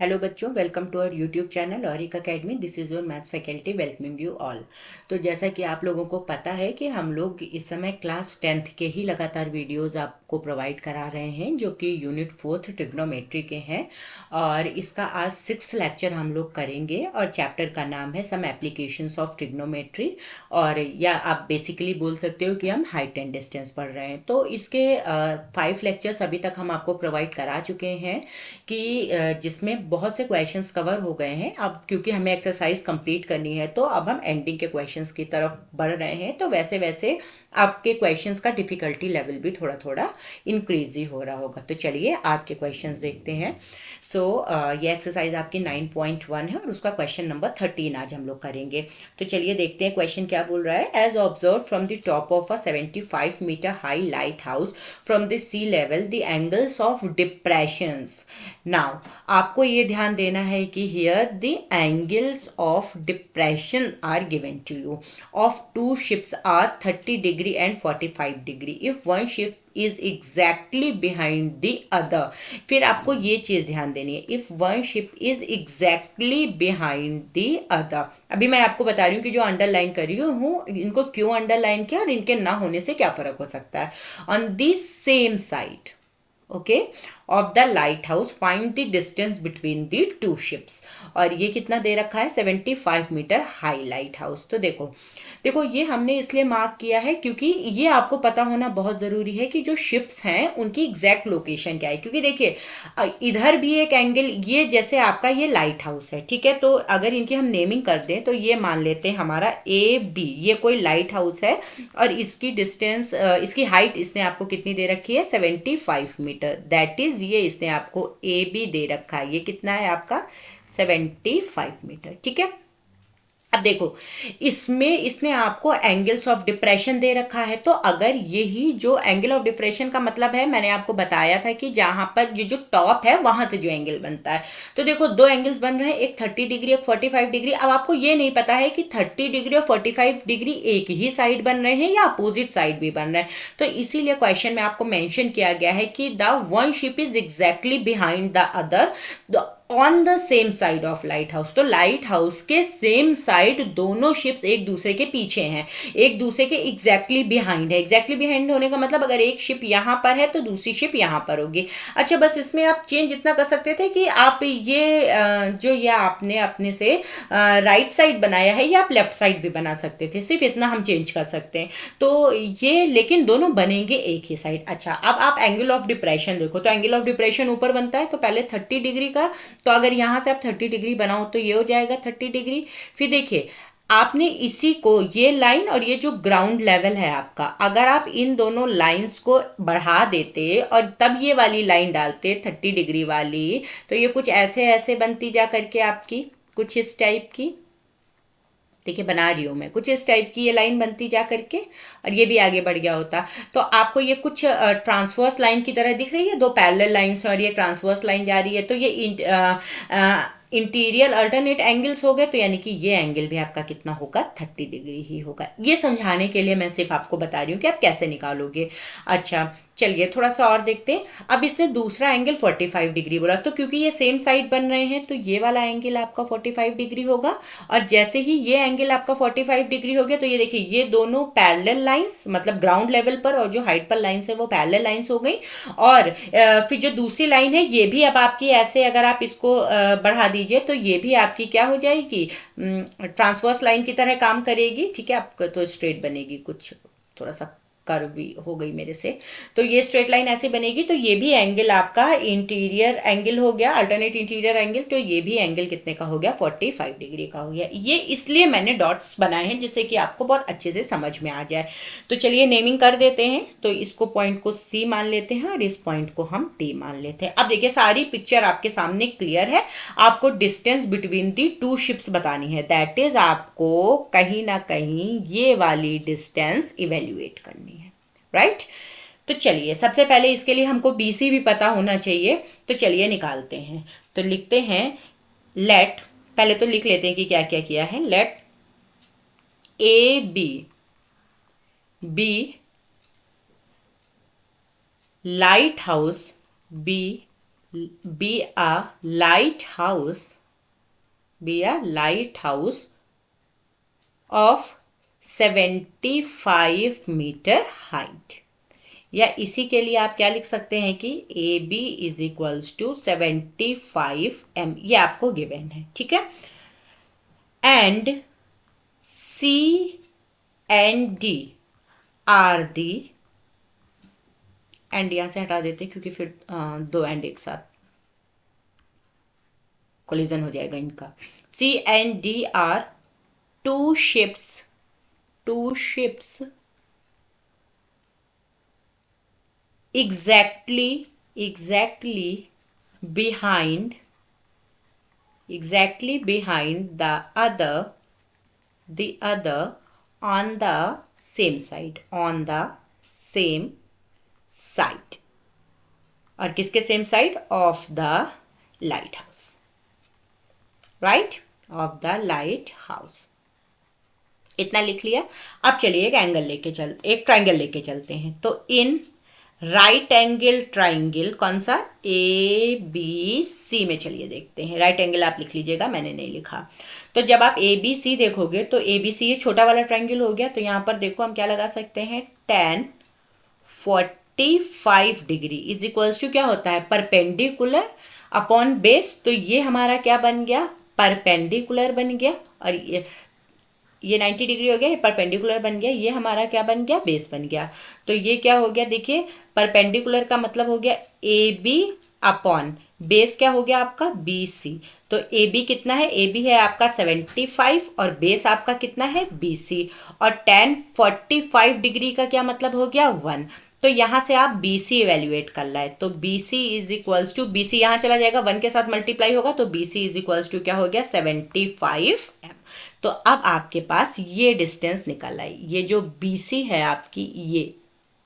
Hello बच्चों, welcome to our YouTube channel Aurik academy. This is your maths faculty welcoming you all. तो जैसा कि आप लोगों को पता है कि हम लोग इस समय क्लास 10th के ही लगातार वीडियोस आपको प्रोवाइड करा रहे हैं, जो कि यूनिट 4th ट्रिग्नोमेट्री के हैं। और इसका आज 6th लेक्चर हम लोग करेंगे और चैप्टर का नाम है सम एप्लीकेशंस ऑफ ट्रिग्नोमेट्री। और या आप बेसिकली बोल सकते हो कि हम हाइट एंड डिस्टेंस पढ़ रहे हैं। तो इसके 5 लेक्चर्स अभी तक हम आपको प्रोवाइड करा चुके हैं कि जिसमें बहुत से क्वेश्चंस कवर हो गए हैं। अब क्योंकि हमें एक्सरसाइज कंप्लीट करनी है तो अब हम एंडिंग के क्वेश्चंस की तरफ बढ़ रहे हैं। तो वैसे वैसे आपके क्वेश्चंस का डिफिकल्टी लेवल भी थोड़ा थोड़ा इंक्रीज ही हो रहा होगा। तो चलिए आज के क्वेश्चंस देखते हैं। सो ये एक्सरसाइज आपकी 9.1 है और उसका क्वेश्चन नंबर 13 आज हम लोग करेंगे। तो चलिए देखते हैं क्वेश्चन क्या बोल रहा है। As observe from the top of a 75 meter high lighthouse from the sea level the angles of depressions. Now आपको ये ध्यान देना है कि here the angles of depression are given to you of two ships are 30 degree and 45 degree if one ship is exactly behind the other. फिर आपको ये चीज ध्यान देनी है, if one ship is exactly behind the other. अभी मैं आपको बता रही हूँ कि जो अंडरलाइन कर रही हूँ इनको क्यों अंडरलाइन किया और इनके ना होने से क्या फर्क हो सकता है। On this same side, okay, of the light house find the distance between the two ships. और ये कितना दे रखा है, 75 मीटर हाई लाइट हाउस। तो देखो देखो ये हमने इसलिए मार्क किया है क्योंकि ये आपको पता होना बहुत ज़रूरी है कि जो शिप्स हैं उनकी एग्जैक्ट लोकेशन क्या है। क्योंकि देखिए इधर भी एक एंगल, ये जैसे आपका ये लाइट हाउस है, ठीक है। तो अगर इनकी हम नेमिंग कर दें तो ये मान लेते हैं हमारा ए बी, ये कोई लाइट हाउस है और इसकी डिस्टेंस, इसकी हाइट इसने आपको कितनी दे रखी है, 75 मीटर। दैट इज ये इसने आपको ए बी दे रखा है, ये कितना है आपका 75 मीटर, ठीक है। अब देखो इसमें इसने आपको एंगल्स ऑफ डिप्रेशन दे रखा है। तो अगर यही जो एंगल ऑफ डिप्रेशन का मतलब है, मैंने आपको बताया था कि जहां पर ये जो टॉप है वहां से जो एंगल बनता है। तो देखो दो एंगल्स बन रहे हैं, एक 30 डिग्री एक 45 डिग्री। अब आपको ये नहीं पता है कि 30 डिग्री और 45 डिग्री एक ही साइड बन रहे हैं या अपोजिट साइड भी बन रहे हैं। तो इसीलिए क्वेश्चन में आपको मेंशन किया गया है कि the one ship is exactly behind the other on the same side of light house. तो लाइट हाउस के सेम साइड दोनों शिप्स एक दूसरे के पीछे हैं, एक दूसरे के एग्जैक्टली बिहाइंड है। एग्जैक्टली बिहाइंड होने का मतलब अगर एक शिप यहाँ पर है तो दूसरी शिप यहाँ पर होगी। अच्छा, बस इसमें आप चेंज इतना कर सकते थे कि आप ये जो ये आपने अपने से राइट साइड बनाया है या आप लेफ्ट साइड भी बना सकते थे, सिर्फ इतना हम चेंज कर सकते हैं। तो ये लेकिन दोनों बनेंगे एक ही साइड। अच्छा, अब आप एंगल ऑफ डिप्रेशन देखो। तो एंगल ऑफ डिप्रेशन ऊपर बनता है तो पहले 30 डिग्री का, तो अगर यहां से आप 30 डिग्री बनाओ तो ये हो जाएगा 30 डिग्री। फिर देखिए आपने इसी को, ये लाइन और ये जो ग्राउंड लेवल है आपका, अगर आप इन दोनों लाइंस को बढ़ा देते और तब ये वाली लाइन डालते 30 डिग्री वाली, तो ये कुछ ऐसे ऐसे बनती जा करके आपकी कुछ इस टाइप की, देखिए बना रही हूँ मैं, कुछ इस टाइप की ये लाइन बनती जा करके और ये भी आगे बढ़ गया होता। तो आपको ये कुछ ट्रांसवर्स लाइन की तरह दिख रही है, दो पैरेलल लाइंस और ये ट्रांसवर्स लाइन जा रही है। तो ये इंटीरियर अल्टरनेट एंगल्स हो गए। तो यानी कि ये एंगल भी आपका कितना होगा, 30 डिग्री ही होगा। ये समझाने के लिए मैं सिर्फ आपको बता रही हूँ कि आप कैसे निकालोगे। अच्छा चलिए थोड़ा सा और देखते हैं। अब इसने दूसरा एंगल 45 डिग्री बोला, तो क्योंकि ये सेम साइड बन रहे हैं तो ये वाला एंगल आपका 45 डिग्री होगा। और जैसे ही ये एंगल आपका 45 डिग्री हो गया तो ये देखिए ये दोनों पैरेलल लाइंस, मतलब ग्राउंड लेवल पर और जो हाइट पर लाइंस है वो पैरेलल लाइंस हो गई। और फिर जो दूसरी लाइन है ये भी अब आपकी ऐसे, अगर आप इसको बढ़ा दीजिए तो ये भी आपकी क्या हो जाएगी, ट्रांसवर्स लाइन की तरह काम करेगी, ठीक है। आपको तो स्ट्रेट बनेगी, कुछ थोड़ा सा कर्व भी हो गई मेरे से। तो ये स्ट्रेट लाइन ऐसे बनेगी। तो ये भी एंगल आपका इंटीरियर एंगल हो गया, अल्टरनेट इंटीरियर एंगल। तो ये भी एंगल कितने का हो गया, 45 डिग्री का हो गया। ये इसलिए मैंने डॉट्स बनाए हैं जिससे कि आपको बहुत अच्छे से समझ में आ जाए। तो चलिए नेमिंग कर देते हैं। तो इसको पॉइंट को सी मान लेते हैं और इस पॉइंट को हम डी मान लेते हैं। अब देखिए सारी पिक्चर आपके सामने क्लियर है। आपको distance between the two ships बतानी है, दैट इज आपको कहीं ना कहीं ये वाली डिस्टेंस इवेल्युएट करनी है, राइट। तो चलिए सबसे पहले इसके लिए हमको बीसी भी पता होना चाहिए। तो चलिए निकालते हैं। तो लिखते हैं लेट, पहले तो लिख लेते हैं कि क्या क्या किया है। Let A B be lighthouse be be a lighthouse, be a lighthouse of 75 meter height. या इसी के लिए आप क्या लिख सकते हैं कि A B is equals to 75 m, ये आपको गिवन है, ठीक है। And C and D are the, and यहां से हटा देते क्योंकि फिर दो एंड एक साथ कोलिजन हो जाएगा इनका। C and D are two ships exactly behind the other on the same side, और किसके same side? Of the light house, right, of the light house. इतना लिख लिया। अब चलिए एक ट्राइंगल लेके चलते हैं। तो इन राइट एंगल ट्राइंगल, कौन सा? ए बी सी में चलिए देखते हैं। राइट एंगल आप लिख लीजिएगा, मैंने नहीं लिखा। तो जब आप ए बी सी देखोगे तो ए बी सी ये छोटा वाला ट्राइंगल हो गया। तो यहाँ पर देखो हम क्या लगा सकते हैं, tan 45 degree is equals to क्या होता है? Perpendicular upon base. तो ये हमारा क्या बन गया? परपेंडिकुलर बन गया। और ये 90 डिग्री हो गया, ये परपेंडिकुलर बन गया, ये हमारा क्या बन गया? बेस बन गया। तो ये क्या हो गया? देखिए, परपेंडिकुलर का मतलब हो गया ए बी अपॉन बेस क्या हो गया आपका? B C. तो ए बी कितना है? ए बी है आपका 75 और बेस आपका कितना है? B C. और tan 45 डिग्री का क्या मतलब हो गया? 1। तो यहाँ से आप बी सी इवेल्युएट कर रहा है। तो B C is equals to, B C यहाँ चला जाएगा, 1 के साथ मल्टीप्लाई होगा, तो B C is equals to क्या हो गया? 75 m। तो अब आपके पास ये डिस्टेंस निकल आई, ये जो बी सी है आपकी, ये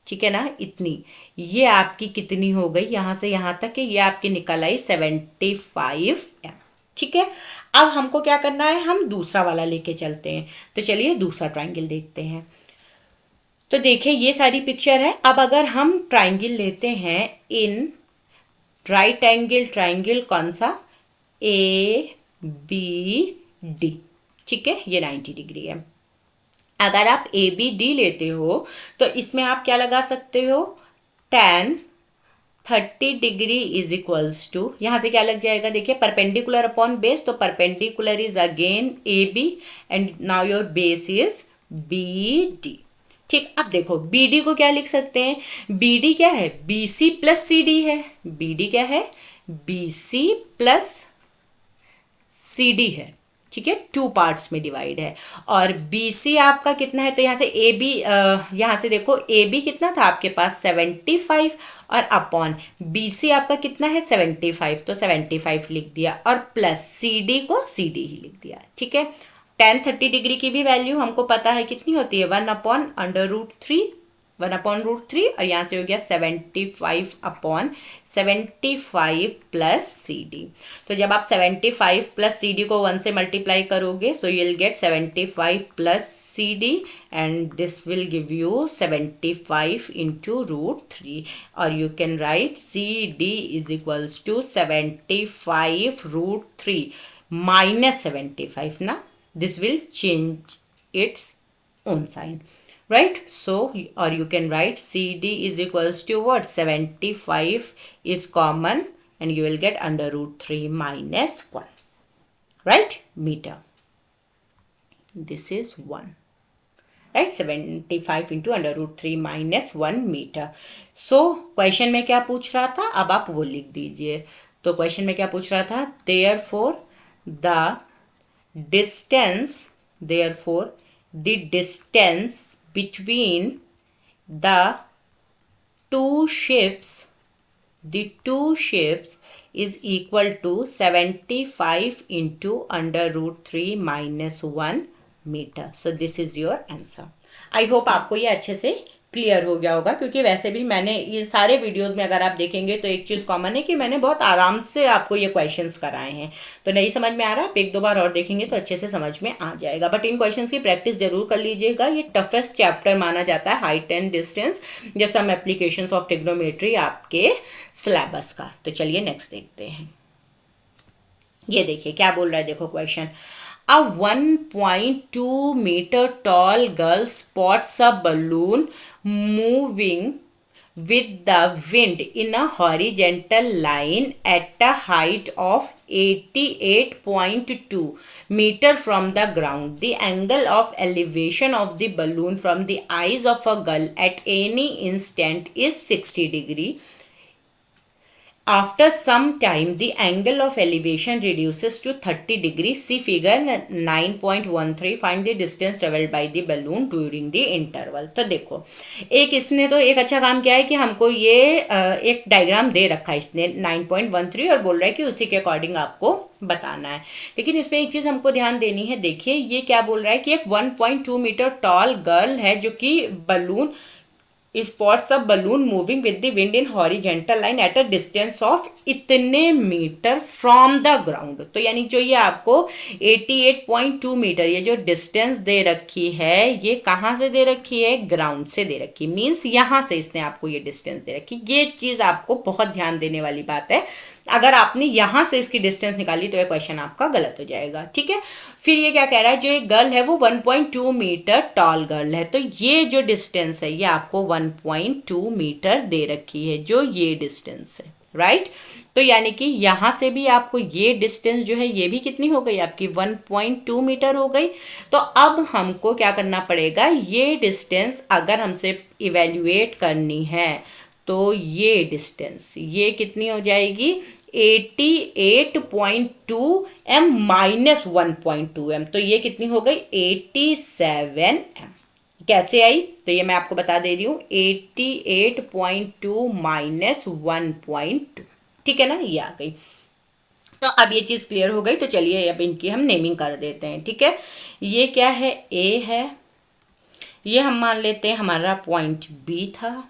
ठीक है ना, इतनी, ये आपकी कितनी हो गई? यहाँ से यहाँ तक ये आपकी निकल आई 75 m, ठीक है। अब हमको क्या करना है? हम दूसरा वाला लेके चलते हैं। तो चलिए दूसरा ट्राइंगल देखते हैं। तो देखिए ये सारी पिक्चर है। अब अगर हम ट्राइंगल लेते हैं इन राइट एंगल ट्राइंगल, कौन सा? ए बी डी, ठीक है, ये 90 डिग्री है। अगर आप ए बी डी लेते हो तो इसमें आप क्या लगा सकते हो? tan 30 degree is equals to, यहां से क्या लग जाएगा? देखिए, परपेंडिकुलर अपॉन बेस, तो perpendicular is again A B and now your base is B D, ठीक। अब देखो बी डी को क्या लिख सकते हैं? बी डी क्या है? B C plus C D है। बी डी क्या है? B C plus C D है, ठीक है, 2 पार्ट्स में डिवाइड है। और बी सी आपका कितना है? तो यहाँ से ए बी, यहाँ से देखो ए बी कितना था आपके पास? 75, और अपॉन बी सी आपका कितना है? 75, तो 75 लिख दिया, और प्लस सी डी को सी डी ही लिख दिया, ठीक है। tan 30 डिग्री की भी वैल्यू हमको पता है कितनी होती है? 1/√3, 1/√3, और यहाँ से हो गया 75/75 प्लस सी डी। तो जब आप 75 प्लस सी डी को 1 से मल्टीप्लाई करोगे, so you will get 75 plus C D, and this will give you 75 into √3, और you can write C D is equals to 75√3 minus 75 ना, this will change its own sign, right? So, or you can write CD is equals to what? 75 is common and you will get √3 minus 1, right? Meter. This is 1, right? 75 into √3 minus 1 meter. So, question में क्या पूछ रहा था? अब आप वो लिख दीजिए। तो question में क्या पूछ रहा था? Therefore, the distance between the two ships is equal to 75 into √3 minus 1 meter. So this is your answer. I hope आपको ये अच्छे से क्लियर हो गया होगा, क्योंकि वैसे भी मैंने ये सारे वीडियोस में अगर आप देखेंगे तो एक चीज़ कॉमन है कि मैंने बहुत आराम से आपको ये क्वेश्चंस कराए हैं। तो नहीं समझ में आ रहा, आप एक दो बार और देखेंगे तो अच्छे से समझ में आ जाएगा। बट इन क्वेश्चंस की प्रैक्टिस जरूर कर लीजिएगा। ये टफेस्ट चैप्टर माना जाता है हाइट एंड डिस्टेंस या सम एप्लीकेशंस ऑफ ट्रिग्नोमेट्री आपके सिलेबस का। तो चलिए नेक्स्ट देखते हैं। ये देखिए क्या बोल रहा है, देखो question. A 1.2 meter tall girl spots a balloon moving with the wind in a horizontal line at a height of 88.2 meter from the ground. The angle of elevation of the balloon from the eyes of a girl at any instant is 60 degree. After some time, the angle of elevation reduces to 30 degrees. See figure 9.13. Find the distance traveled by the balloon during the interval. तो देखो, एक इसने तो एक अच्छा काम किया है कि हमको ये एक डायग्राम दे रखा है इसने 9.13 और बोल रहा है कि उसी के अकॉर्डिंग आपको बताना है। लेकिन इसमें एक चीज़ हमको ध्यान देनी है। देखिए ये क्या बोल रहा है कि एक 1.2 मीटर टॉल गर्ल है जो कि balloon spots a balloon moving with the wind in horizontal line at a distance of इतने मीटर फ्रॉम द ग्राउंड। तो यानी जो ये आपको 88.2 मीटर ये जो डिस्टेंस दे रखी है, ये कहाँ से दे रखी है? ग्राउंड से दे रखी, मीन्स यहाँ से इसने आपको ये डिस्टेंस दे रखी। ये चीज़ आपको बहुत ध्यान देने वाली बात है। अगर आपने यहाँ से इसकी डिस्टेंस निकाली तो ये क्वेश्चन आपका गलत हो जाएगा, ठीक है। फिर ये क्या कह रहा है, जो एक गर्ल है वो 1.2 मीटर टॉल गर्ल है, तो ये जो डिस्टेंस है ये आपको 1.2 मीटर दे रखी है, जो ये डिस्टेंस है, राइट। तो यानी कि यहाँ से भी आपको ये डिस्टेंस जो है ये भी कितनी हो गई आपकी 1.2 मीटर हो गई। तो अब हमको क्या करना पड़ेगा, ये डिस्टेंस अगर हमसे इवेल्युएट करनी है तो ये डिस्टेंस ये कितनी हो जाएगी 88.2 m माइनस 1.2 m, तो ये कितनी हो गई 87 m। कैसे आई तो ये मैं आपको बता दे रही हूँ, 88.2 माइनस 1.2, ठीक है ना, ये आ गई। तो अब ये चीज़ क्लियर हो गई। तो चलिए अब इनकी हम नेमिंग कर देते हैं, ठीक है। ये क्या है, ए है, ये हम मान लेते हैं हमारा पॉइंट बी था,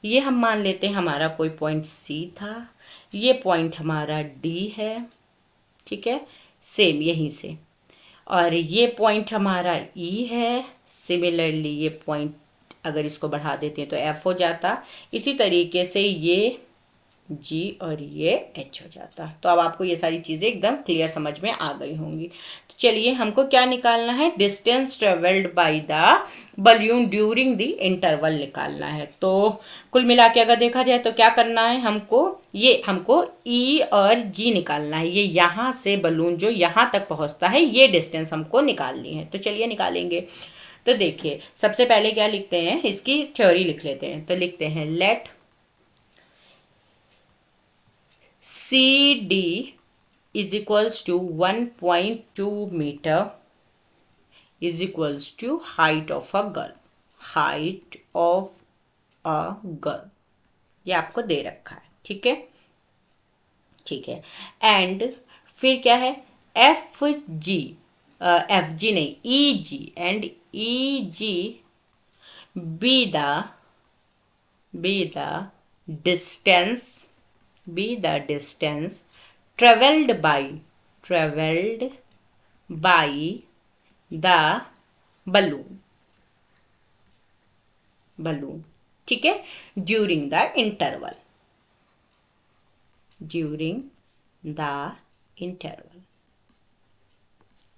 ये हम मान लेते हैं हमारा कोई पॉइंट सी था, ये पॉइंट हमारा डी है, ठीक है, सेम यहीं से, और ये पॉइंट हमारा ई है। सिमिलरली ये पॉइंट अगर इसको बढ़ा देते हैं तो एफ हो जाता, इसी तरीके से ये जी और ये एच हो जाता। तो अब आपको ये सारी चीज़ें एकदम क्लियर समझ में आ गई होंगी। तो चलिए हमको क्या निकालना है, distance travelled by the balloon during the interval निकालना है। तो कुल मिला के अगर देखा जाए तो क्या करना है हमको ई और जी निकालना है। ये यहाँ से बलून जो यहाँ तक पहुँचता है ये डिस्टेंस हमको निकालनी है। तो चलिए निकालेंगे। तो देखिए सबसे पहले क्या लिखते हैं, इसकी थ्योरी लिख लेते हैं। तो लिखते हैं late CD is equals to 1.2 meter is equals to height of a girl, height of a girl, ये आपको दे रखा है, ठीक है, ठीक है। एंड फिर क्या है, एफ जी नहीं E G, and E G be the distance traveled by the balloon, ठीक है, during the interval,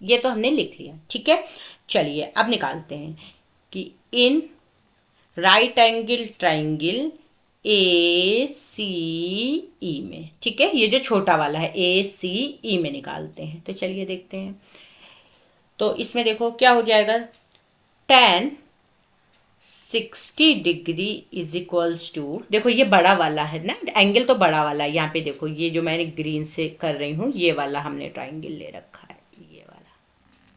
ये तो हमने लिख लिया, ठीक है। चलिए अब निकालते हैं कि इन right angle triangle A C E में, ठीक है, ये जो छोटा वाला है ए सी ई में निकालते हैं। तो चलिए देखते हैं। तो इसमें देखो क्या हो जाएगा, tan 60 degree is equals to, देखो ये बड़ा वाला है ना, एंगल तो बड़ा वाला है। यहाँ पे देखो ये जो मैंने ग्रीन से कर रही हूँ ये वाला हमने ट्राइंगल ले रखा है, ये वाला,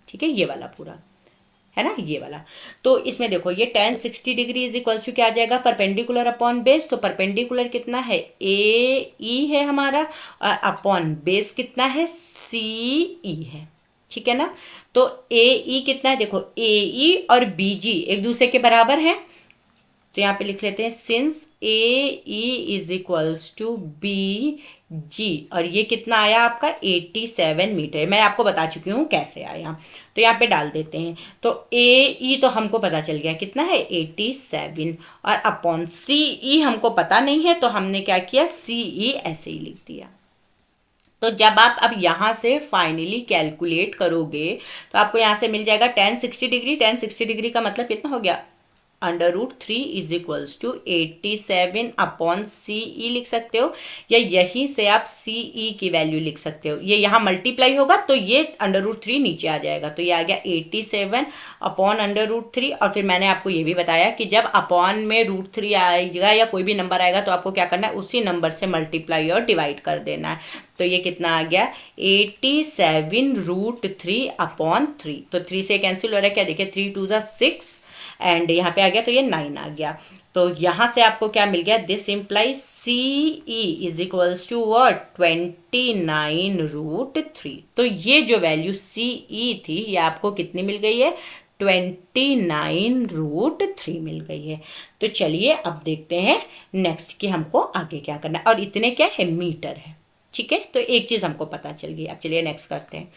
ठीक है, ये वाला पूरा है ना, ये वाला। तो इसमें देखो ये tan 60 degree is equals to क्या आ जाएगा, परपेंडिकुलर अपॉन बेस। तो परपेंडिकुलर कितना है, ए ई है हमारा, और अपॉन बेस कितना है, सी ई है, ठीक है ना। तो ए ई कितना है, देखो ए ई और बी जी एक दूसरे के बराबर है, तो यहाँ पे लिख लेते हैं since A E is equals to B G, और ये कितना आया आपका 87 मीटर। मैं आपको बता चुकी हूँ कैसे आया, तो यहाँ पे डाल देते हैं। तो ए ई तो हमको पता चल गया कितना है 87, और अपॉन सी ई हमको पता नहीं है, तो हमने क्या किया सी ई ऐसे ही लिख दिया। तो जब आप अब यहाँ से फाइनली कैलकुलेट करोगे तो आपको यहाँ से मिल जाएगा tan 60 डिग्री। tan 60 डिग्री का मतलब कितना हो गया, √3 इज इक्वल्स टू 87 अपॉन सी ई लिख सकते हो, या यहीं से आप सी ई की वैल्यू लिख सकते हो। ये यहाँ मल्टीप्लाई होगा तो ये √3 नीचे आ जाएगा, तो ये आ गया 87 अपॉन √3। और फिर मैंने आपको ये भी बताया कि जब अपॉन में √3 आएगा या कोई भी नंबर आएगा तो आपको क्या करना है, उसी नंबर से मल्टीप्लाई और डिवाइड कर देना है। तो ये कितना आ गया 87√3 अपॉन 3। तो 3 से कैंसिल हो रहा है, क्या देखिए 3 2 ज़ा 6 एंड यहाँ पे आ गया तो ये 9 आ गया। तो यहाँ से आपको क्या मिल गया, this implies C E is equals to what 29√3। तो ये जो वैल्यू सी ई थी ये आपको कितनी मिल गई है, 29√3 मिल गई है। तो चलिए अब देखते हैं नेक्स्ट कि हमको आगे क्या करना है, और इतने क्या है मीटर है, ठीक है। तो एक चीज़ हमको पता चल गई। अब चलिए नेक्स्ट करते हैं।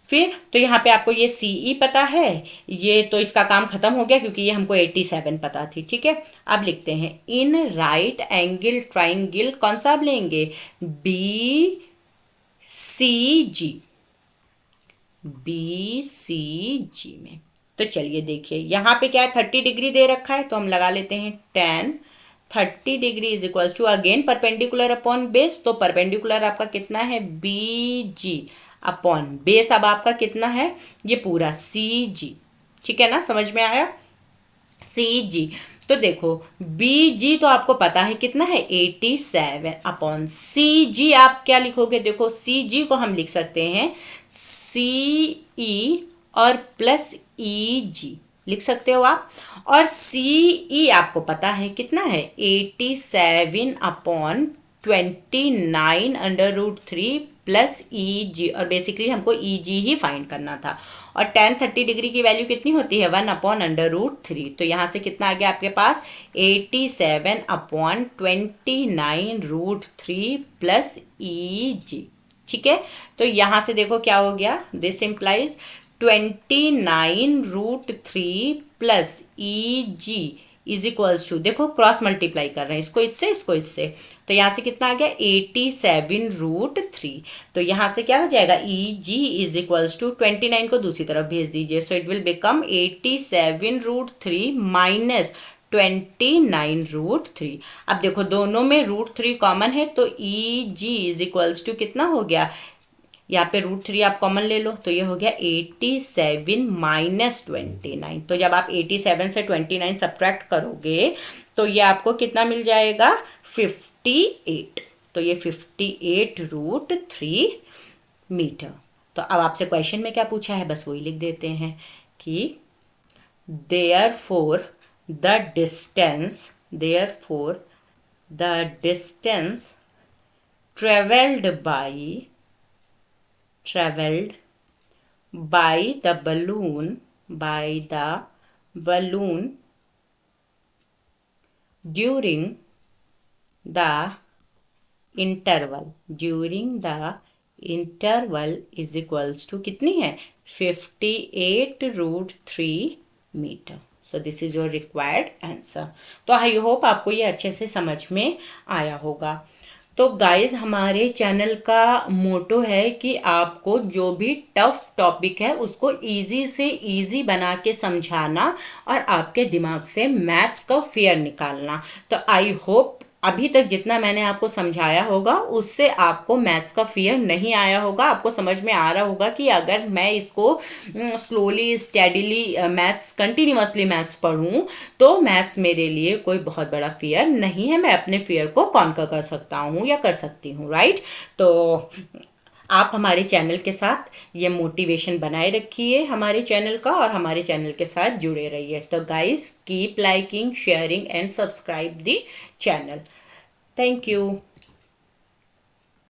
फिर तो यहाँ पे आपको ये सी ई पता है, ये तो इसका काम खत्म हो गया क्योंकि ये हमको 87 पता थी, ठीक है। अब लिखते हैं इन राइट एंगल ट्राइंगल, कौन सा आप लेंगे, बी सी जी, बी सी जी में। तो चलिए देखिए यहाँ पे क्या है 30 डिग्री दे रखा है, तो हम लगा लेते हैं tan 30 degree is equals to again perpendicular upon base. तो परपेंडिकुलर आपका कितना है बी जी अपॉन बेस, अब आपका कितना है ये पूरा सी जी, ठीक है ना, समझ में आया, सी जी। तो देखो बी जी तो आपको पता है कितना है 87 अपॉन सी जी, आप क्या लिखोगे, देखो सी जी को हम लिख सकते हैं सी ई और प्लस ई जी लिख सकते हो आप, और सी ई आपको पता है कितना है 87 अपॉन 29√3 प्लस ई जी, और बेसिकली हमको ई जी ही फाइंड करना था। और tan 30 डिग्री की वैल्यू कितनी होती है 1 अपॉन √3। तो यहाँ से कितना आ गया आपके पास 87 अपॉन 29√3 प्लस ई जी, ठीक है। तो यहाँ से देखो क्या हो गया, this implies 29√3 plus E G is equals to, देखो क्रॉस मल्टीप्लाई कर रहे हैं इसको इससे, तो यहाँ से कितना आ गया 87√3। तो यहाँ से क्या हो जाएगा ई जी इज इक्वल्स टू 29 को दूसरी तरफ भेज दीजिए, so it will become 87√3 minus 29√3। अब देखो दोनों में √3 कॉमन है, तो ई जी इज इक्वल्स टू कितना हो गया, यहाँ पे √3 आप कॉमन ले लो तो ये हो गया 87 माइनस 29। तो जब आप 87 से 29 सब्ट्रैक्ट करोगे तो ये आपको कितना मिल जाएगा 58। तो ये 58√3 मीटर। तो अब आपसे क्वेश्चन में क्या पूछा है बस वही लिख देते हैं कि therefore the distance traveled by the balloon during the interval is equals to कितनी है 58√3 metre. So this is your required answer. तो आई होप आपको ये अच्छे से समझ में आया होगा। तो गाइज हमारे चैनल का मोटो है कि आपको जो भी टफ टॉपिक है उसको इजी से इजी बना के समझाना और आपके दिमाग से मैथ्स का फियर निकालना। तो आई होप अभी तक जितना मैंने आपको समझाया होगा उससे आपको मैथ्स का फियर नहीं आया होगा, आपको समझ में आ रहा होगा कि अगर मैं इसको slowly steadily maths continuously maths पढ़ूं तो मैथ्स मेरे लिए कोई बहुत बड़ा फियर नहीं है, मैं अपने फियर को कॉन्कर कर सकता हूं या कर सकती हूं, राइट। तो आप हमारे चैनल के साथ ये मोटिवेशन बनाए रखिए हमारे चैनल का, और हमारे चैनल के साथ जुड़े रहिए। तो guys keep liking, sharing and subscribe the channel. Thank you.